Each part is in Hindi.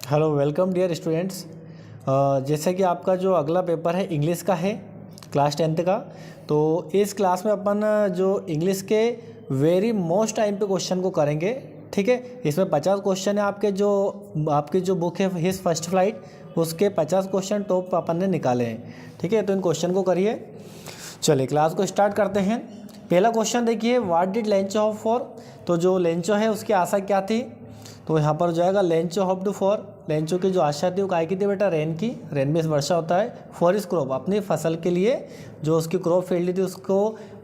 Hello welcome dear students. जैसे कि आपका जो अगला पेपर है इंग्लिश का है, क्लास 10th का। तो इस क्लास में अपन जो इंग्लिश के वेरी मोस्ट टाइम पे क्वेश्चन को करेंगे। ठीक है, इसमें 50 क्वेश्चन है। आपकी जो बुक है हिज फर्स्ट फ्लाइट, उसके 50 क्वेश्चन टॉप अपन ने निकाले हैं। ठीक है, तो इन क्वेश्चन को करिए। चलिए क्लास को स्टार्ट करते हैं। पहला क्वेश्चन देखिए, what did Lencho hope for. तो जो लेंचो है उसकी आशा क्या थी, तो यहाँ पर हो जाएगा Lencho hope to for. Lencho की जो आशा थी वो काय की थी बेटा, रेन की। रेन में वर्षा होता है। फॉर इस क्रॉप, अपनी फसल के लिए जो उसकी क्रॉप फील्ड थी उसको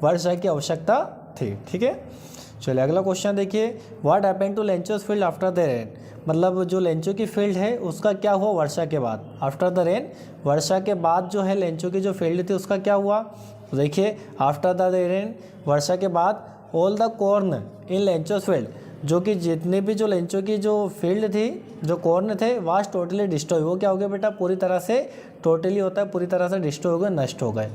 वर्षा की आवश्यकता थी। ठीक है, चलिए अगला क्वेश्चन देखिए, what happened to Lencho's field after the rain. मतलब जो लेंचो की फील्ड है उसका क्या हुआ वर्षा के बाद। आफ्टर द रेन, वर्षा के बाद जो है लेंचो की जो फील्ड थी उसका क्या हुआ। तो देखिए, आफ्टर द रेन, वर्षा के बाद, all the corn in Lencho's field, जो कि जितने भी जो लेंचो की जो फील्ड थी, जो कॉर्न थे, वाज टोटली डिस्ट्रॉय। वो क्या हो गया बेटा, पूरी तरह से, टोटली होता है पूरी तरह से डिस्ट्रॉय हो गए, नष्ट हो गए।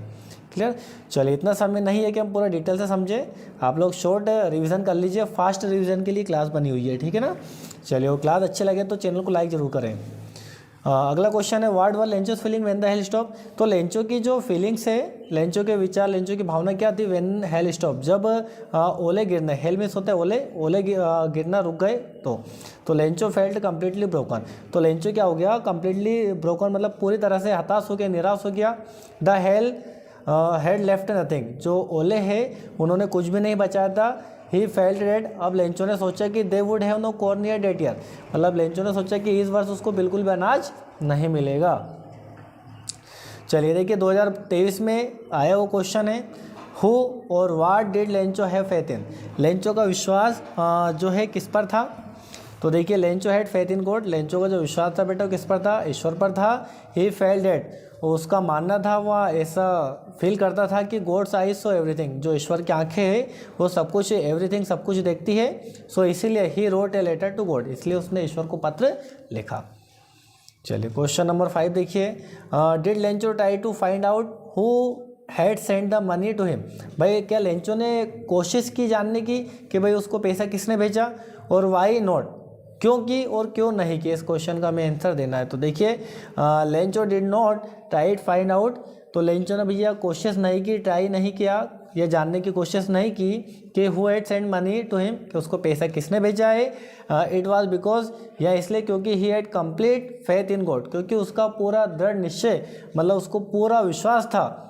क्लियर। चलिए इतना समय नहीं है कि हम पूरा डिटेल से समझे, आप लोग शॉर्ट रिवीजन कर लीजिए। फास्ट रिवीजन के लिए क्लास बनी हुई है, ठीक है ना। चलिए वो क्लास अच्छे लगे तो चैनल को लाइक जरूर करें। अगला क्वेश्चन है, what were Lencho's feeling when the hail stop. तो लेंचो की जो फीलिंग्स है, लेंचो के विचार, लेंचो की भावना क्या थी, व्हेन हेल स्टॉप, जब ओले गिरने, हेल मीन्स होता है ओले, ओले गिरना रुक गए तो लेंचो फेल्ट कम्प्लीटली ब्रोकन। तो लेंचो क्या हो गया, कम्प्लीटली ब्रोकन, मतलब पूरी तरह से हताश हो गया, निराश हो गया। The hail had left nothing, जो ओले है उन्होंने कुछ भी नहीं बचाया था। ही फेल्ट डेड, अब लेंचो ने सोचा कि they would have no corn year that year, मतलब लेंचो ने सोचा कि इस वर्ष उसको बिल्कुल भी अनाज नहीं मिलेगा। चलिए देखिए 2023 में आया वो क्वेश्चन है, हु और what did Lencho have faith in. Lencho का विश्वास जो है किस पर था। तो देखिए, Lencho had faith in God, Lencho का जो विश्वास था बेटा वो किस पर था, ईश्वर पर था। ही फेल्ट डेट, उसका मानना था, वह ऐसा फील करता था कि गॉड्स आइज सो एवरीथिंग, जो ईश्वर की आंखें हैं वो सब कुछ, एवरीथिंग सब कुछ देखती है। सो इसीलिए he wrote a letter to God, इसलिए उसने ईश्वर को पत्र लिखा। चलिए क्वेश्चन नंबर 5 देखिए, did Lencho try to find out who had send the money to him. भाई क्या लेंचो ने कोशिश की जानने की कि भाई उसको पैसा किसने भेजा, और वाई नॉट, क्यों की और क्यों नहीं की, इस क्वेश्चन का हमें आंसर देना है। तो देखिए, Lencho did not try find out, तो लेंचो ने भैया कोशिश नहीं की, ट्राई नहीं किया, ये जानने की कोशिश नहीं की कि who had send money to him, कि उसको पैसा किसने भेजा है। इट वाज बिकॉज, या इसलिए क्योंकि he had complete faith in God, क्योंकि उसका पूरा दृढ़ निश्चय, मतलब उसको पूरा विश्वास था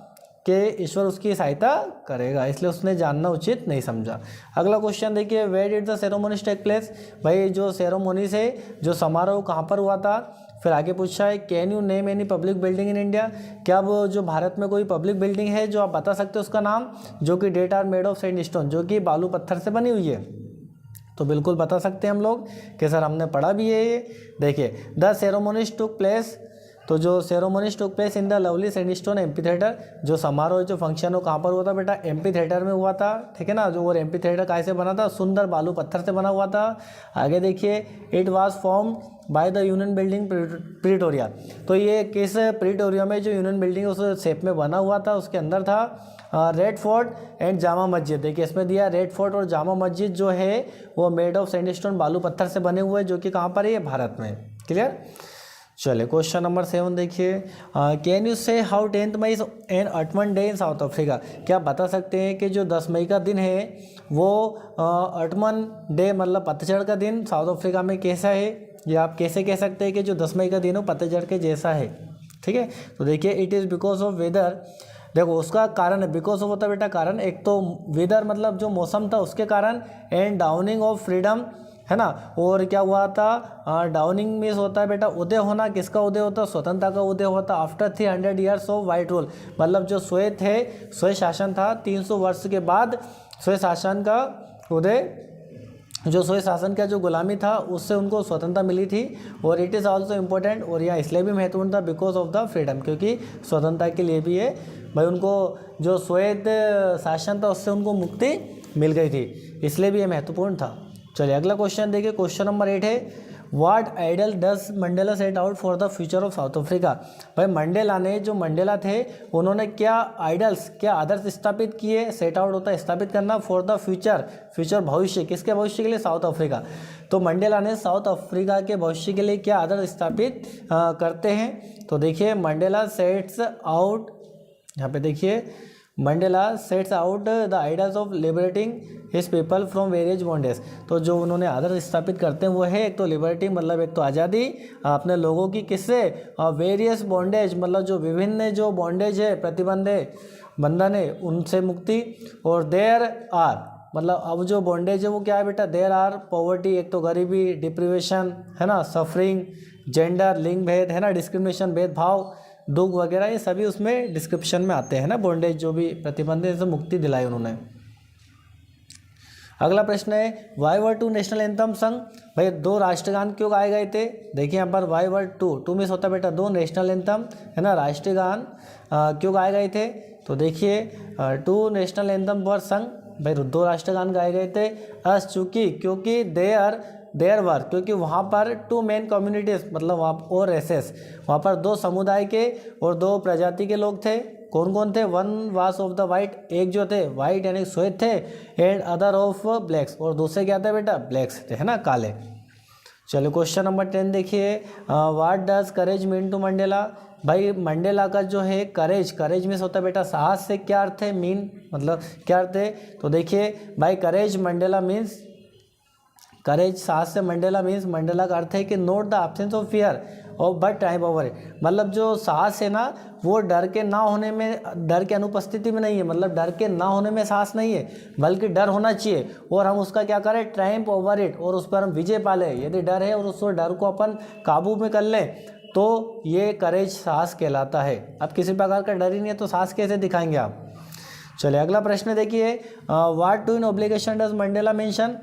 कि ईश्वर उसकी सहायता करेगा, इसलिए उसने जानना उचित नहीं समझा। अगला क्वेश्चन देखिए, where did the ceremonies take place. भाई जो सेरेमोनी से, जो समारोह कहाँ पर हुआ था। फिर आगे पूछा है, can you name any public building in India. क्या वो जो भारत में कोई पब्लिक बिल्डिंग है जो आप बता सकते हो उसका नाम, जो कि that are made of sandstone, जो कि बालू पत्थर से बनी हुई है। तो बिल्कुल बता सकते हैं हम लोग कि सर हमने पढ़ा भी है ये। देखिए, द सेरेमोनीज टुक प्लेस, तो जो ceremonies took place in the lovely sandstone amphi theatre, जो समारोह, जो फंक्शन हो कहाँ पर हुआ था बेटा, एम्पी थिएटर में हुआ था। ठीक है ना, जो और एम्पी थिएटर कैसे बना था, सुंदर बालू पत्थर से बना हुआ था। आगे देखिए, it was form by the union building Pretoria, तो ये किस प्रीटोरिया में जो यूनियन बिल्डिंग उस शेप में बना हुआ था, उसके अंदर था red fort and Jama Masjid. देखिए इसमें दिया रेड फोर्ट और जामा मस्जिद जो है वो मेड ऑफ सैंडस्टोन, बालू पत्थर से बने हुए, जो कि कहाँ पर है, भारत में। क्लियर। चलिए क्वेश्चन नंबर 7 देखिए, can you say how 10th May an autumn day in South Africa. क्या बता सकते हैं कि जो 10 मई का दिन है वो अटमन डे, मतलब पतझड़ का दिन साउथ अफ्रीका में कैसा है, या आप कैसे कह सकते हैं कि जो 10 मई का दिन हो पतझड़ के जैसा है। ठीक है, तो देखिए, it is because of weather. देखो उसका कारण है, बिकॉज ऑफ होता है बेटा कारण, एक तो वेदर मतलब जो मौसम था उसके कारण, एंड डाउनिंग ऑफ फ्रीडम, है ना। और क्या हुआ था, डाउनिंग मीन्स होता है बेटा उदय होना, किसका उदय होता है, स्वतंत्रता का उदय होता after 300 years of white rule, मतलब जो स्वय शासन था 300 वर्ष के बाद स्वय शासन का उदय, जो स्वय शासन का जो गुलामी था उससे उनको स्वतंत्रता मिली थी। और इट इज़ ऑल्सो इम्पोर्टेंट, और यह इसलिए भी महत्वपूर्ण था बिकॉज ऑफ द फ्रीडम, क्योंकि स्वतंत्रता के लिए भी है भाई, उनको जो स्वैत शासन था उससे उनको मुक्ति मिल गई थी, इसलिए भी ये महत्वपूर्ण था। चलिए अगला क्वेश्चन देखिए, क्वेश्चन नंबर 8 है, what ideal does Mandela set out for the future of South Africa. भाई मंडेला ने, जो मंडेला थे, उन्होंने क्या आइडल्स, क्या आदर्श स्थापित किए। सेट आउट होता है स्थापित करना, फॉर द फ्यूचर, फ्यूचर भविष्य, किसके भविष्य के लिए, साउथ अफ्रीका। तो मंडेला ने साउथ अफ्रीका के भविष्य के लिए क्या आदर्श स्थापित करते हैं। तो देखिए मंडेला सेट्स आउट, यहाँ पे देखिए Mandela sets out the ideas of liberating his people from various bondage. तो जो उन्होंने आदर्श स्थापित करते हैं वो है एक तो लिबर्टी, मतलब एक तो आज़ादी अपने लोगों की, किससे, वेरियस बॉन्डेज, मतलब जो विभिन्न जो बॉन्डेज है, प्रतिबंध है, बंधन है, उनसे मुक्ति। और देयर आर, मतलब अब जो बॉन्डेज है वो क्या है बेटा, देयर आर पॉवर्टी, एक तो गरीबी, डिप्रीवेशन है ना, सफरिंग, जेंडर, लिंग भेद है ना, डिस्क्रिमिनेशन, भेदभाव, दुख वगैरह, ये सभी उसमें डिस्क्रिप्शन में आते हैं ना, बॉन्डेज जो भी प्रतिबंध है, से मुक्ति दिलाई उन्होंने। अगला प्रश्न है why were two national anthem sung. भाई 2 राष्ट्रगान क्यों गाए गए थे। देखिए यहाँ पर वाई वर टू मिस होता है बेटा 2, नेशनल एंथम है ना, राष्ट्रगान क्यों गाए गए थे। तो देखिए 2 नेशनल एंथम वर संग, भाई 2 राष्ट्रगान गाए गए थे। अस चूँकि, क्योंकि देयर वर, क्योंकि वहाँ पर 2 मेन कम्युनिटीज़, मतलब वहाँ और रेसेस, वहाँ पर 2 समुदाय के और 2 प्रजाति के लोग थे। कौन कौन थे, वन वास ऑफ द वाइट, एक जो थे वाइट यानी श्वेत थे, एंड अदर ऑफ ब्लैक्स, और दूसरे क्या थे बेटा, ब्लैक्स थे है ना, काले। चलो क्वेश्चन नंबर 10 देखिए, what does courage mean to Mandela. भाई मंडेला का जो है करेज, करेज मीन्स होता है बेटा साहस, से क्या अर्थ है, मीन मतलब क्या अर्थ है। तो देखिए भाई करेज मंडेला मीन्स, करेज साहस से मंडेला मीन्स, मंडेला का अर्थ है कि note the absence of fear और बट टाइम ओवर इट, मतलब जो साहस है ना वो डर के ना होने में, डर के अनुपस्थिति में नहीं है, मतलब डर के ना होने में साहस नहीं है, बल्कि डर होना चाहिए और हम उसका क्या करें, ट्रायम्फ ओवर इट, और उस पर हम विजय पाले। यदि डर है और उस डर को अपन काबू में कर लें तो ये करेज साहस कहलाता है। अब किसी प्रकार का डर ही नहीं है तो साहस कैसे दिखाएंगे आप। चलिए अगला प्रश्न देखिए, what twin obligation does Mandela mention.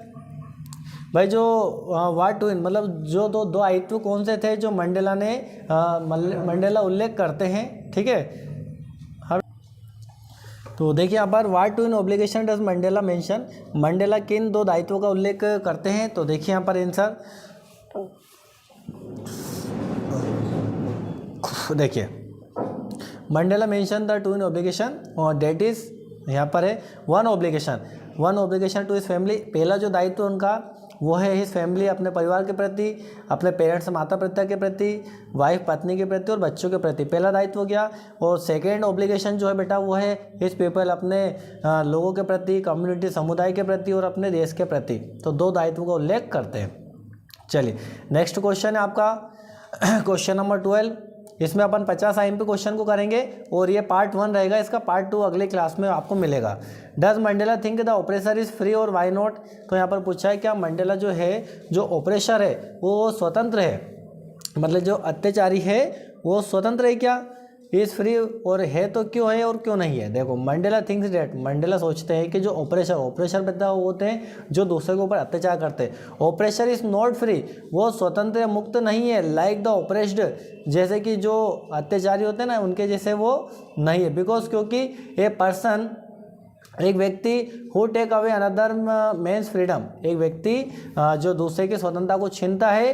भाई जो व्हाट टू इन मतलब जो दो आयित्व कौन से थे जो मंडेला ने मंडेला उल्लेख करते हैं, ठीक है। तो देखिए यहाँ पर what twin obligation does Mandela mention, Mandela किन 2 दायित्वों का उल्लेख करते हैं। तो देखिए यहाँ पर आंसर देखिए, Mandela mention the 2 in obligation और डेट इज, यहाँ पर है one obligation to his family. पहला जो दायित्व उनका वो है हिज फैमिली, अपने परिवार के प्रति, अपने पेरेंट्स माता पिता के प्रति, वाइफ पत्नी के प्रति और बच्चों के प्रति, पहला दायित्व गया। और सेकेंड ऑब्लिगेशन जो है बेटा वो है हिज पीपल, अपने लोगों के प्रति, कम्युनिटी समुदाय के प्रति और अपने देश के प्रति। तो 2 दायित्वों का उल्लेख करते हैं। चलिए नेक्स्ट क्वेश्चन है आपका क्वेश्चन नंबर 12। इसमें अपन 50 IMP क्वेश्चन को करेंगे और ये पार्ट 1 रहेगा, इसका पार्ट 2 अगले क्लास में आपको मिलेगा। Does Mandela think the oppressor is free और वाई नॉट। तो यहाँ पर पूछा है क्या मंडेला जो है, जो ऑपरेसर है वो स्वतंत्र है, मतलब जो अत्याचारी है वो स्वतंत्र है क्या, इज फ्री, और है तो क्यों है और क्यों नहीं है। देखो मंडेला थिंक्स डेट, मंडेला सोचते हैं कि जो ऑपरेसर बता होते हैं जो दूसरे के ऊपर अत्याचार करते हैं। ऑपरेसर इज नॉट फ्री, वो स्वतंत्र या मुक्त नहीं है, लाइक द ऑपरेस्ड, जैसे कि जो अत्याचारी होते हैं ना उनके जैसे वो नहीं है। बिकॉज क्योंकि ए पर्सन, एक व्यक्ति who take away another man's freedom, एक व्यक्ति जो दूसरे की स्वतंत्रता को छीनता है,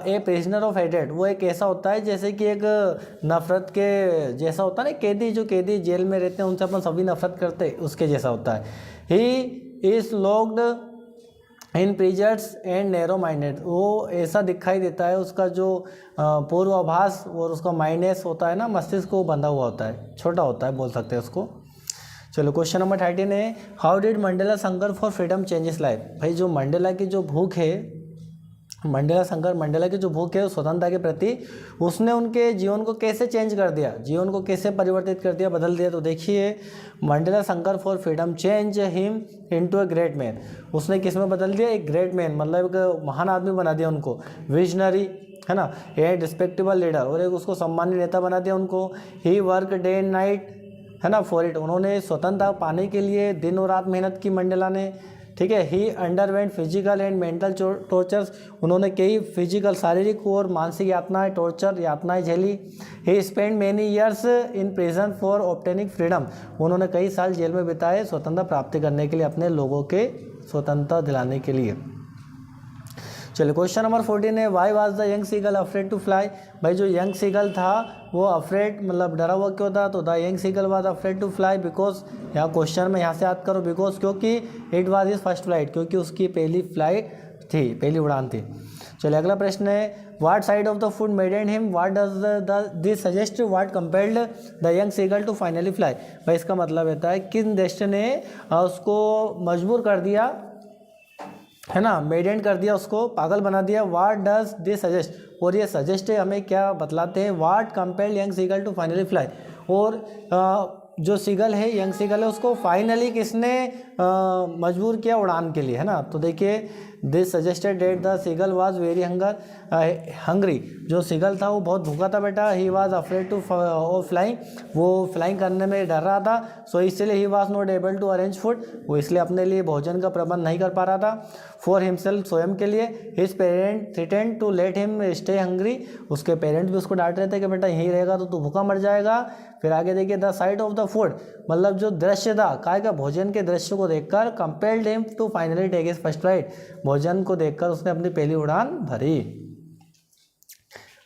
ए प्रिजनर ऑफ हेटेड, वो एक ऐसा होता है जैसे कि एक नफरत के जैसा होता है ना, कैदी, जो कैदी जेल में रहते हैं उनसे अपन सभी नफरत करते हैं, उसके जैसा होता है। He is locked in prejudices and narrow minded, वो ऐसा दिखाई देता है, उसका जो पूर्वाभास और उसका माइंडनेस होता है ना, मस्तिष्क को बंधा हुआ होता है, छोटा होता है बोल सकते हैं उसको। चलो क्वेश्चन नंबर 13 है, how did Mandela hunger for freedom changes life. भाई जो मंडेला की जो भूख है, मंडेला की जो भूख है स्वतंत्रता के प्रति, उसने उनके जीवन को कैसे चेंज कर दिया, जीवन को कैसे परिवर्तित कर दिया, बदल दिया। तो देखिए Mandela hunger for freedom change him into a great man, उसने किस में बदल दिया, एक ग्रेट मैन, मतलब एक महान आदमी बना दिया उनको, विजनरी है ना, ए रिस्पेक्टेबल लीडर, और एक उसको सम्मानित नेता बना दिया उनको। ही वर्क डे एंड नाइट है ना फॉर इट, उन्होंने स्वतंत्रता पाने के लिए दिन और रात मेहनत की मंडेला ने, ठीक है। He underwent physical and mental tortures, उन्होंने कई फिजिकल, शारीरिक और मानसिक यातनाएं, टॉर्चर यातनाएं झेली। He spend many years in prison for obtaining freedom, उन्होंने कई साल जेल में बिताए स्वतंत्रता प्राप्ति करने के लिए, अपने लोगों के स्वतंत्रता दिलाने के लिए। चलिए क्वेश्चन नंबर 14 है, why was the young seagull afraid to fly. भाई जो यंग सीगल था वो अफ्रेड मतलब डरा हुआ क्यों था, तो the young seagull was afraid to fly because, यहाँ क्वेश्चन में यहाँ से याद करो बिकॉज, क्योंकि it was his first flight, क्योंकि उसकी पहली फ्लाइट थी, पहली उड़ान थी। चलिए अगला प्रश्न है, what sight of the food maddened him, what does this suggest, what compelled the young seagull to finally fly. भाई इसका मतलब रहता है किन दृष्टि ने उसको मजबूर कर दिया, है ना, मेडेंट कर दिया, उसको पागल बना दिया। व्हाट डज दिस सजेस्ट, और ये सजेस्ट हमें क्या बतलाते हैं, what compelled young seagull to finally fly. और जो सीगल है, यंग सीगल है, उसको फाइनली किसने मजबूर किया उड़ान के लिए, है ना। तो देखिए this suggested that the seagull was very hungry, जो सीगल था वो बहुत भूखा था बेटा। He was afraid to flying, वो फ्लाइंग करने में डर रहा था। सो इसलिए he was not able to arrange food, वो इसलिए अपने लिए भोजन का प्रबंध नहीं कर पा रहा था। फॉर हिमसेल्फ, स्वयं के लिए। His parent threatened to let him stay hungry, उसके पेरेंट भी उसको डांट रहे थे कि बेटा यहीं रहेगा तो तू भूखा मर जाएगा। फिर आगे देखिए the site of the food, मतलब जो दृश्य था काय का, भोजन के दृश्य को देखकर compelled him to finally take his first flight, भोजन को देखकर उसने अपनी पहली उड़ान भरी।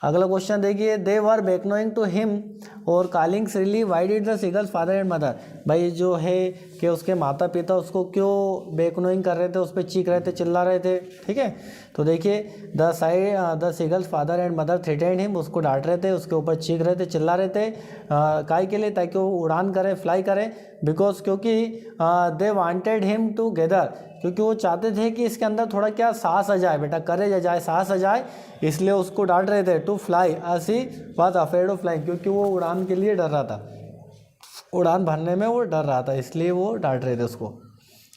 अगला क्वेश्चन देखिए, they were beckoning to him और calling shrilly, why did the seagull's father and mother. भाई जो है कि उसके माता पिता उसको क्यों बेकनोइंग कर रहे थे, उस पर चीख रहे थे, चिल्ला रहे थे, ठीक है। तो देखिए the seagull's father and mother threatened him, उसको डांट रहे थे, उसके ऊपर चीख रहे थे, चिल्ला रहे थे, काय के लिए, ताकि वो उड़ान करे, फ्लाई करे। बिकॉज, क्योंकि they wanted him to gather, क्योंकि वो चाहते थे कि इसके अंदर थोड़ा क्या साहस आ जाए बेटा, करेज आ जाए, साहस आ जाए, इसलिए उसको डांट रहे थे। To fly as he was afraid of flying, क्योंकि वो उड़ान के लिए डर रहा था, उड़ान भरने में वो डर रहा था, इसलिए वो डांट रहे थे उसको।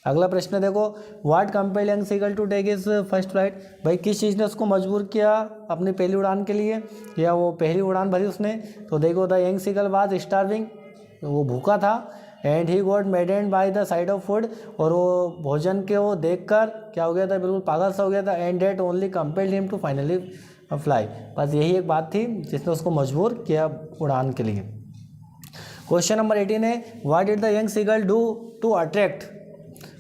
अगला प्रश्न देखो, what compelled young seagull to take his first flight. भाई किस चीज़ ने उसको मजबूर किया अपनी पहली उड़ान के लिए, या वो पहली उड़ान भरी उसने। तो देखो the young seagull was starving, वो भूखा था। And he got maddened by the sight of food, और वो भोजन के वो देखकर क्या हो गया था, बिल्कुल पागल सा हो गया था। And that only compelled him to finally fly, बस यही एक बात थी जिसने उसको मजबूर किया उड़ान के लिए। क्वेश्चन नंबर 18 है, what did the young seagull do to attract,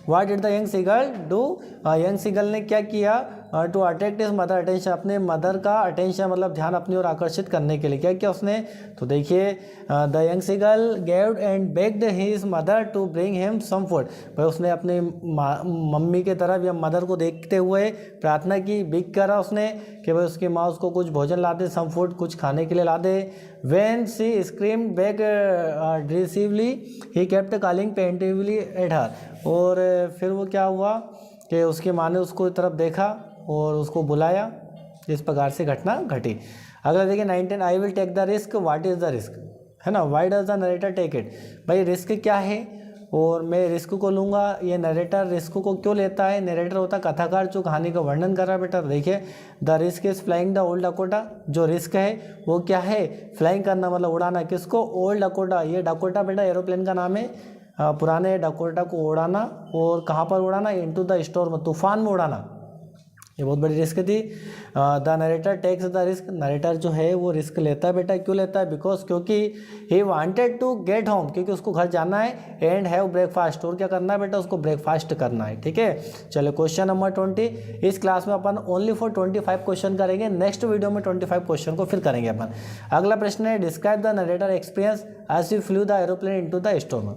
what did the young seagull do, young seagull ने क्या किया to attract his mother attention, अपने मदर का अटेंशन मतलब ध्यान अपनी ओर आकर्षित करने के लिए क्या किया उसने। तो देखिए the young seagull gave and begged his mother to bring him some food, भाई उसने अपने मम्मी के तरफ या मदर को देखते हुए प्रार्थना की, बिग करा उसने कि भाई उसकी माँ उसको कुछ भोजन ला दे, सम फूड, कुछ खाने के लिए ला दे। When she screamed back derisively he kept calling plaintively at her, और फिर वो क्या हुआ कि उसकी माँ ने उसको तरफ देखा और उसको बुलाया, इस प्रकार से घटना घटी। अगला देखिए 19, I will take the risk, what is the risk, है ना, why does the narrator take it. भाई रिस्क क्या है और मैं रिस्क को लूँगा, ये नरेटर रिस्क को क्यों लेता है। नरेटर होता कथाकार जो कहानी का वर्णन कर रहा है बेटा। देखिए the risk is flying the old Dakota, जो रिस्क है वो क्या है, फ्लाइंग करना मतलब उड़ाना, किसको, ओल्ड डकोटा। ये डकोटा बेटा एरोप्लेन का नाम है, पुराने डकोटा को उड़ाना, और कहाँ पर उड़ाना, इनटू द स्टॉर्म, तूफान में उड़ाना, ये बहुत बड़ी रिस्क थी। The narrator takes the risk, narrator जो है वो रिस्क लेता है बेटा, क्यों लेता है, बिकॉज क्योंकि he wanted to get home, क्योंकि उसको घर जाना है, एंड हैव ब्रेकफास्ट, और क्या करना है बेटा, उसको ब्रेकफास्ट करना है, ठीक है। चलो क्वेश्चन नंबर 20, इस क्लास में अपन ओनली फॉर 25 क्वेश्चन करेंगे, नेक्स्ट वीडियो में 25 क्वेश्चन को फिर करेंगे अपन। अगला प्रश्न है, describe the narrator experience as he flew the aeroplane into the storm.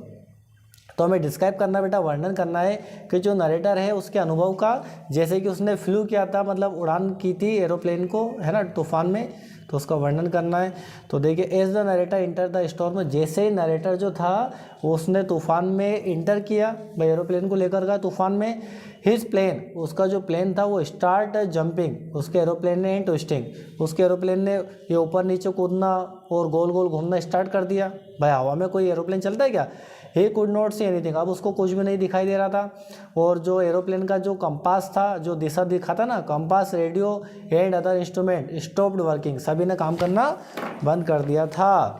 तो हमें डिस्क्राइब करना बेटा, वर्णन करना है कि जो नरेटर है उसके अनुभव का, जैसे कि उसने फ्लू किया था मतलब उड़ान की थी एरोप्लेन को, है ना, तूफान में, तो उसका वर्णन करना है। तो देखिए as the narrator enter the storm, जैसे ही नरेटर जो था उसने तूफान में इंटर किया, भाई एरोप्लेन को लेकर गया तूफान में। हिज प्लेन, उसका जो प्लेन था वो स्टार्ट जंपिंग, उसके एरोप्लेन ने ट्विस्टिंग, उसके एरोप्लेन ने ये ऊपर नीचे कूदना और गोल गोल घूमना स्टार्ट कर दिया। भाई हवा में कोई एरोप्लेन चलता है क्या। He could not see anything, अब उसको कुछ भी नहीं दिखाई दे रहा था। और जो एरोप्लेन का जो कंपास था, जो दिशा दिखाता ना, compass, radio and other instrument stopped working, सभी ने काम करना बंद कर दिया था।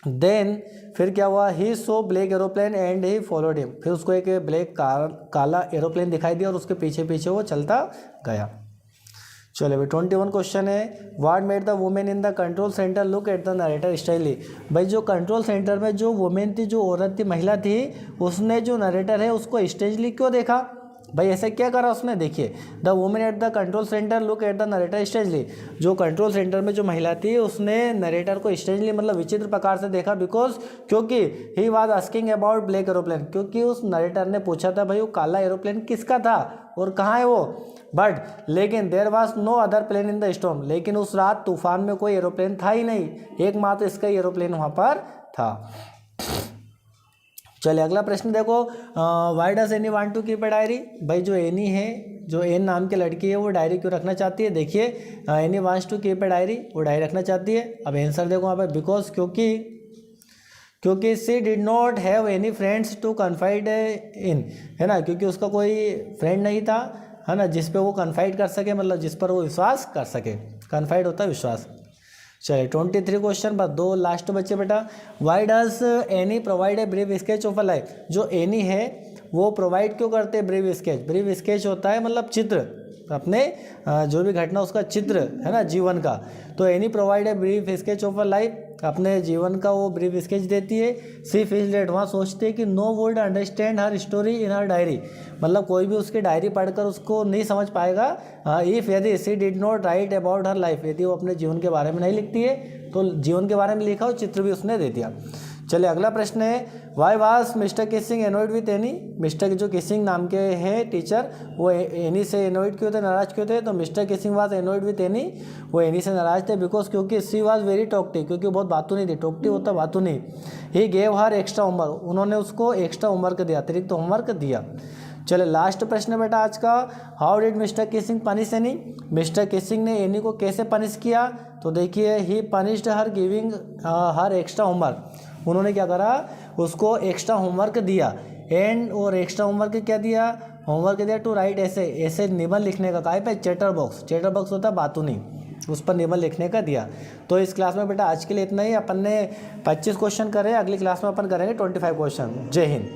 देन फिर क्या हुआ, he saw black aeroplane and he followed him, फिर उसको एक ब्लैक काला एरोप्लेन दिखाई दिया और उसके पीछे पीछे वो चलता गया। चलो भाई 21 क्वेश्चन है, what made the women in the control centre look at the narrator styli. भाई जो कंट्रोल सेंटर में जो वुमेन थी, जो औरत थी, महिला थी, उसने जो नरेटर है उसको स्टेजली क्यों देखा, भाई ऐसा क्या करा उसने, देखिए the women at the control centre look at the narrator strangely, जो कंट्रोल सेंटर में जो महिला थी उसने नरेटर को स्ट्रेंजली मतलब विचित्र प्रकार से देखा, बिकॉज क्योंकि he was asking about black aeroplane, क्योंकि उस नरेटर ने पूछा था भाई वो काला एरोप्लेन किसका था और कहाँ है वो, बट लेकिन there was no other plane in the storm, लेकिन उस रात तूफान में कोई एरोप्लेन था ही नहीं, एकमात्र इसका एरोप्लेन वहाँ पर था। चलिए अगला प्रश्न देखो, why does Anne want to keep a diary, भाई जो एनी है, जो एन नाम की लड़की है वो डायरी क्यों रखना चाहती है, देखिए Anne wants to keep a diary, वो डायरी रखना चाहती है। अब आंसर देखो वहाँ पे, बिकॉज क्योंकि she did not have any friends to confide in, है ना, क्योंकि उसका कोई फ्रेंड नहीं था, है ना, जिस पे वो कन्फाइड कर सके, मतलब जिस पर वो विश्वास कर सके, कन्फाइड होता है विश्वास। चलिए 23 क्वेश्चन, बस 2 लास्ट बच्चे बेटा। Y does any provide a brief sketch of a life, जो एनी है वो प्रोवाइड क्यों करते हैं ब्रीफ स्केच, ब्रीफ स्केच होता है मतलब चित्र, अपने जो भी घटना उसका चित्र है ना जीवन का, तो any provide a brief sketch of a life, अपने जीवन का वो ब्रीफ स्केच देती है। सी फील डेट, वहाँ सोचते हैं कि no would understand her story in her diary, मतलब कोई भी उसकी डायरी पढ़कर उसको नहीं समझ पाएगा। इफ़ यदि she did not write about her life, यदि वो अपने जीवन के बारे में नहीं लिखती है तो जीवन के बारे में लिखा हो, चित्र भी उसने दे दिया। चलिए अगला प्रश्न है, why was Mr Keesing annoyed with Anne, Mr जो किसिंग नाम के हैं टीचर, वो एनी से एनोइड क्यों थे, नाराज क्यों थे, तो Mr Keesing was annoyed with Anne, वो एनी से नाराज थे, बिकॉज क्योंकि सी वाज वेरी टॉकटिव, क्योंकि बहुत बातूनी थी, टॉकटिव होता बातूनी। He gave her extra homework, उन्होंने उसको एक्स्ट्रा होमवर्क दिया, अतिरिक्त तो होमवर्क दिया। चले लास्ट प्रश्न बेटा आज का, how did mister Keesing punish any, mister Keesing ने एनी को कैसे पनिश किया, तो देखिए ही पनिश्ड हर गिविंग हर एक्स्ट्रा होमवर्क, उन्होंने क्या करा, उसको एक्स्ट्रा होमवर्क दिया, एंड और एक्स्ट्रा होमवर्क क्या दिया, होमवर्क दिया टू राइट ऐसे निबंध लिखने का, कहा पे चैटर बॉक्स होता है बातूनी, उस पर निबंध लिखने का दिया। तो इस क्लास में बेटा आज के लिए इतना ही, अपन ने 25 क्वेश्चन करे, अगली क्लास में अपन करेंगे 25 क्वेश्चन। जय हिंद।